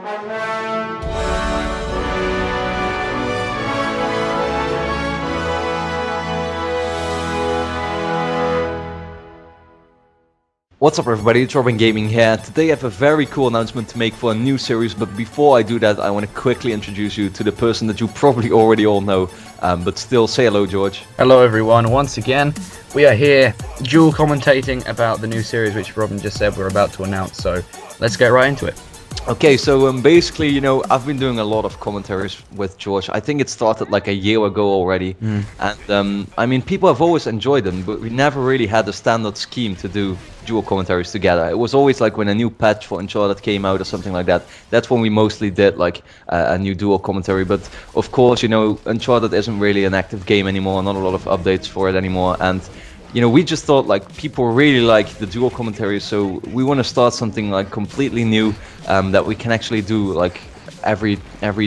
What's up everybody, it's RobinGaming here. Today I have a very cool announcement to make for a new series, but before I do that I want to quickly introduce you to the person that you probably already all know, but still say hello, George. Hello everyone, once again we are here dual commentating about the new series which Robin just said we're about to announce, so let's get right into it. Okay, so basically, you know, I've been doing a lot of commentaries with George. I think it started like a year ago already, and I mean, people have always enjoyed them, but we never really had a standard scheme to do dual commentaries together. It was always like when a new patch for Uncharted came out or something like that. That's when we mostly did like a new dual commentary. But of course, you know, Uncharted isn't really an active game anymore. Not a lot of updates for it anymore, and you know, we just thought like people really like the dual commentary, so we want to start something like completely new that we can actually do like every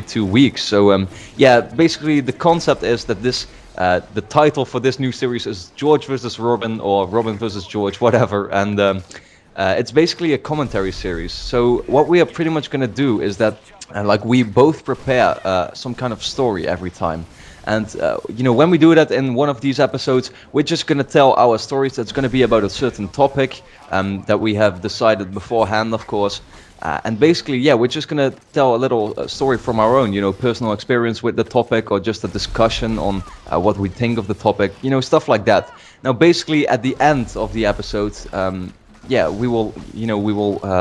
2 weeks. So yeah, basically the concept is that this the title for this new series is George versus Robin, or Robin versus George, whatever, and it's basically a commentary series. So what we are pretty much going to do is that like we both prepare some kind of story every time. And you know, when we do that in one of these episodes, we're just going to tell our stories. That's going to be about a certain topic that we have decided beforehand, of course. And basically, yeah, we're just going to tell a little story from our own, you know, personal experience with the topic, or just a discussion on what we think of the topic, you know, stuff like that. Now, basically, at the end of the episode, yeah, we will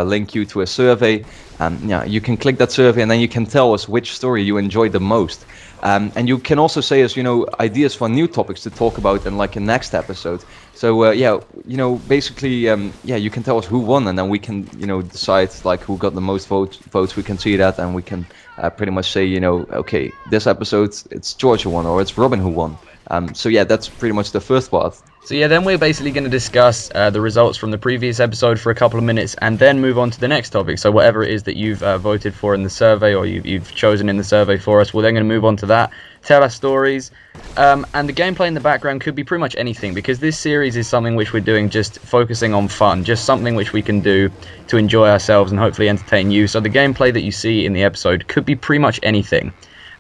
link you to a survey. Yeah, you can click that survey, and then you can tell us which story you enjoyed the most. And you can also say us, you know, ideas for new topics to talk about in like a next episode. So yeah, you know, basically, yeah, you can tell us who won, and then we can, you know, decide like who got the most votes. We can see that, and we can pretty much say, you know, okay, this episode it's George who won, or it's Robin who won. So yeah, that's pretty much the first part. So yeah, then we're basically going to discuss the results from the previous episode for a couple of minutes, and then move on to the next topic. So whatever it is that you've voted for in the survey, or you've chosen in the survey for us, we're then going to move on to that, tell our stories, and the gameplay in the background could be pretty much anything, because this series is something which we're doing just focusing on fun, just something which we can do to enjoy ourselves and hopefully entertain you. So the gameplay that you see in the episode could be pretty much anything.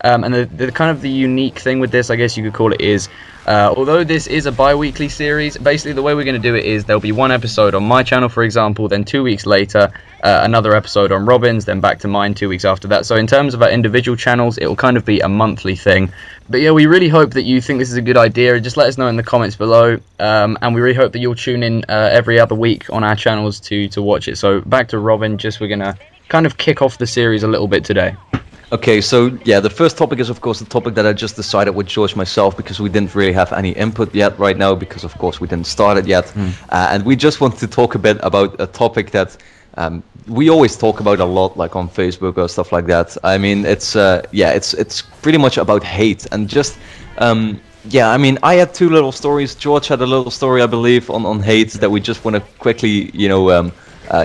And the kind of the unique thing with this, I guess you could call it, is although this is a bi-weekly series, basically the way we're going to do it is there'll be one episode on my channel, for example, then 2 weeks later another episode on Robin's, then back to mine 2 weeks after that. So in terms of our individual channels, it will kind of be a monthly thing. But yeah, we really hope that you think this is a good idea. Just let us know in the comments below, and we really hope that you'll tune in every other week on our channels to watch it. So back to Robin, we're going to kind of kick off the series a little bit today. Okay, so yeah, the first topic is of course the topic that I just decided with George myself, because we didn't really have any input yet right now, because of course we didn't start it yet. And we just want to talk a bit about a topic that we always talk about a lot, like on Facebook or stuff like that. I mean, it's yeah, it's pretty much about hate, and just yeah, I mean, I had two little stories. George had a little story, I believe, on hate that we just want to quickly, you know,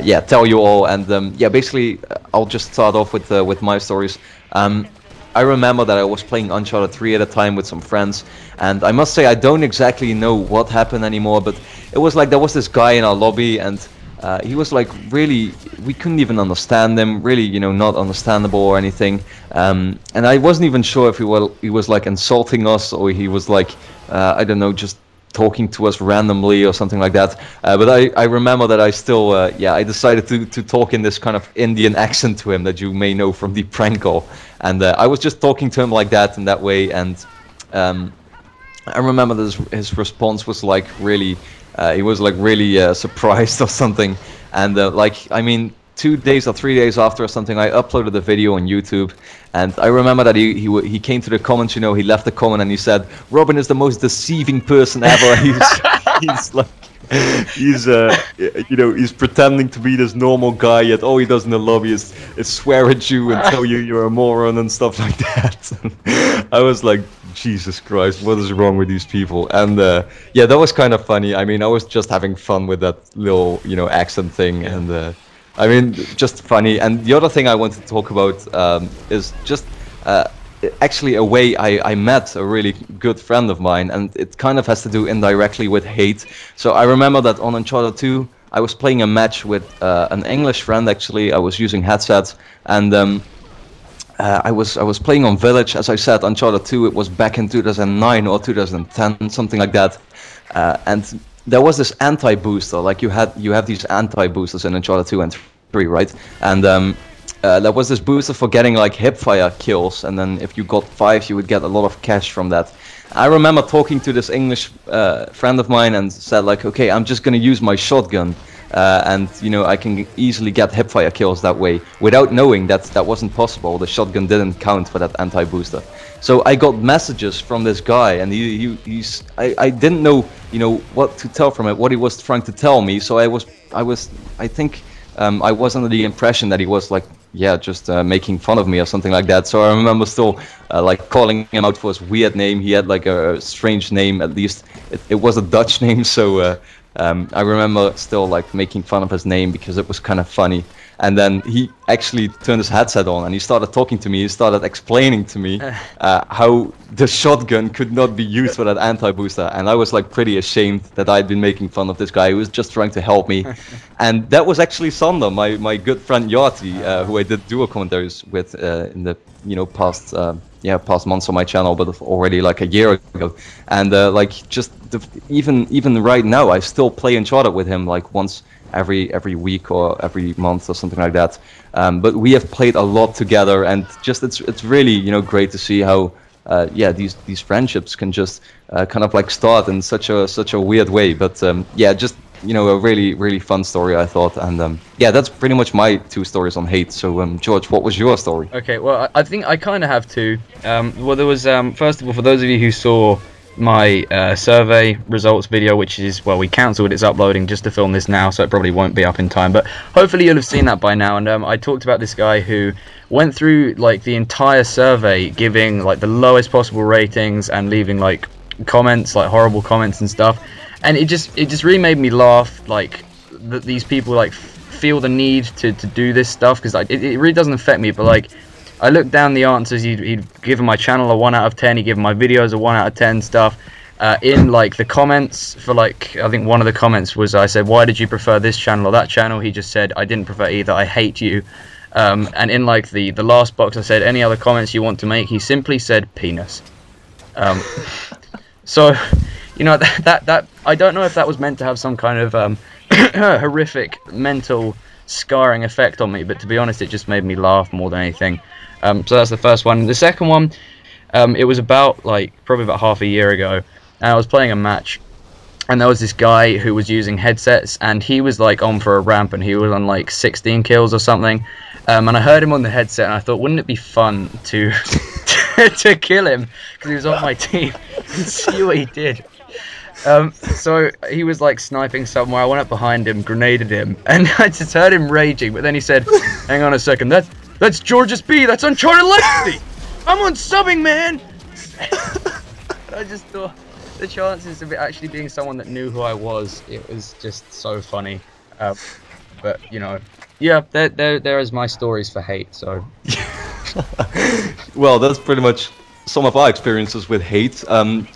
yeah, tell you all. And yeah, basically, I'll just start off with my stories. I remember that I was playing Uncharted 3 at a time with some friends, and I must say I don't exactly know what happened anymore, but it was like there was this guy in our lobby, and he was like really, we couldn't even understand him, really, you know, not understandable or anything. And I wasn't even sure if he was like insulting us, or he was like, I don't know, just talking to us randomly or something like that. But I remember that I still, yeah, I decided to talk in this kind of Indian accent to him that you may know from the prank call. And I was just talking to him like that, in that way. And I remember that his response was like really, he was like really surprised or something. And like, I mean, 2 days or 3 days after or something, I uploaded the video on YouTube, and I remember that he came to the comments, you know, he left a comment and he said, "Robin is the most deceiving person ever." He's like, he's you know, he's pretending to be this normal guy, yet all he does in the lobby is swear at you and tell you you're a moron and stuff like that. I was like, Jesus Christ, what is wrong with these people? And yeah, that was kind of funny. I mean, I was just having fun with that little, you know, accent thing, and I mean, just funny. And the other thing I want to talk about is just actually a way I met a really good friend of mine, and it kind of has to do indirectly with hate. So I remember that on Uncharted 2, I was playing a match with an English friend. Actually, I was using headsets, and I was playing on Village, as I said, Uncharted 2. It was back in 2009 or 2010, something like that, and there was this anti-booster. Like you have these anti-boosters in Uncharted 2 and 3, right? And there was this booster for getting like hipfire kills, and then if you got 5, you would get a lot of cash from that. I remember talking to this English friend of mine and said like, okay, I'm just gonna use my shotgun, and you know, I can easily get hipfire kills that way, without knowing that that wasn't possible. The shotgun didn't count for that anti-booster. So I got messages from this guy, and I didn't know, you know, what to tell from it, what he was trying to tell me. So I think I was under the impression that he was like, yeah, just making fun of me or something like that. So I remember still like calling him out for his weird name. He had like a strange name, at least it was a Dutch name. So I remember still like making fun of his name because it was kind of funny. And then he actually turned his headset on and he started talking to me. He started explaining to me how the shotgun could not be used for that anti-booster. And I was like pretty ashamed that I'd been making fun of this guy who was just trying to help me. And that was actually Sander, my good friend Yati, who I did duo commentaries with in the past past months on my channel, but already like a year ago. And like just even right now, I still play Uncharted with him like once every week or every month or something like that. But we have played a lot together, and just it's really great to see how these friendships can just kind of like start in such a weird way. But just a really fun story, I thought. And that's pretty much my 2 stories on hate. So George, what was your story? Okay, well, I think I kind of have 2. Well, there was first of all, for those of you who saw my survey results video, which is, well, we cancelled its uploading just to film this now, so it probably won't be up in time, but hopefully you'll have seen that by now. And I talked about this guy who went through like the entire survey, giving like the lowest possible ratings and leaving like comments, like horrible comments and stuff. And it just really made me laugh, like that these people like feel the need to do this stuff, because like, it really doesn't affect me, but like I looked down the answers. He'd given my channel a 1 out of 10. He'd given my videos a 1 out of 10 stuff. In like the comments for like, I think one of the comments was, I said, why did you prefer this channel or that channel? He just said, I didn't prefer either, I hate you. And in like the last box I said, any other comments you want to make? He simply said penis. So that I don't know if that was meant to have some kind of horrific mental scarring effect on me, but to be honest, it just made me laugh more than anything. So that's the first one. The second one, it was about probably about half a year ago, and I was playing a match, and there was this guy who was using headsets, and he was like on for a ramp, and he was on like 16 kills or something. And I heard him on the headset, and I thought, wouldn't it be fun to to kill him, because he was on my team, and see what he did. So he was like sniping somewhere. I went up behind him, grenaded him, and I just heard him raging. But then he said, "Hang on a second, that's George's B. That's Uncharted Legacy. I'm on subbing, man." I just thought the chances of it actually being someone that knew who I was, it was just so funny. But yeah, there is my stories for hate. So well, that's pretty much some of our experiences with hate.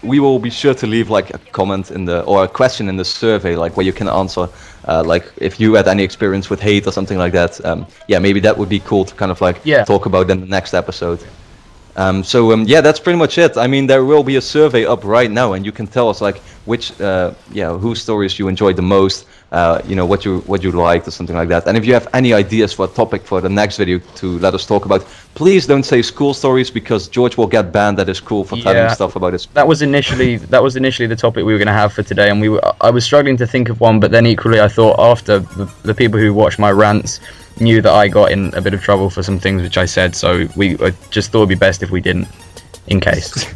We will be sure to leave like a comment or a question in the survey, like where you can answer like if you had any experience with hate or something like that. Maybe that would be cool to kind of like talk about in the next episode. That's pretty much it. I mean, there will be a survey up right now, and you can tell us like which whose stories you enjoyed the most, what you liked or something like that. And if you have any ideas for a topic for the next video to let us talk about, please don't say school stories, because George will get banned at his school for telling stuff about his school. That was initially the topic we were going to have for today, and I was struggling to think of one, but then equally I thought after the people who watch my rants knew that I got in a bit of trouble for some things which I said, so I just thought it'd be best if we didn't, in case.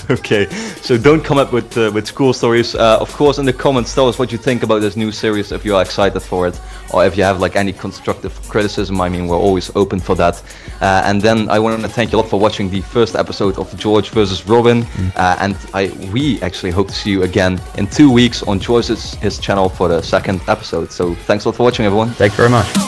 Okay, so don't come up with school stories. Of course, in the comments, tell us what you think about this new series, if you are excited for it, or if you have like any constructive criticism. I mean, we're always open for that. And then I want to thank you a lot for watching the first episode of George versus Robin. And we actually hope to see you again in 2 weeks on George's channel for the second episode. So thanks a lot for watching, everyone. Thank you very much.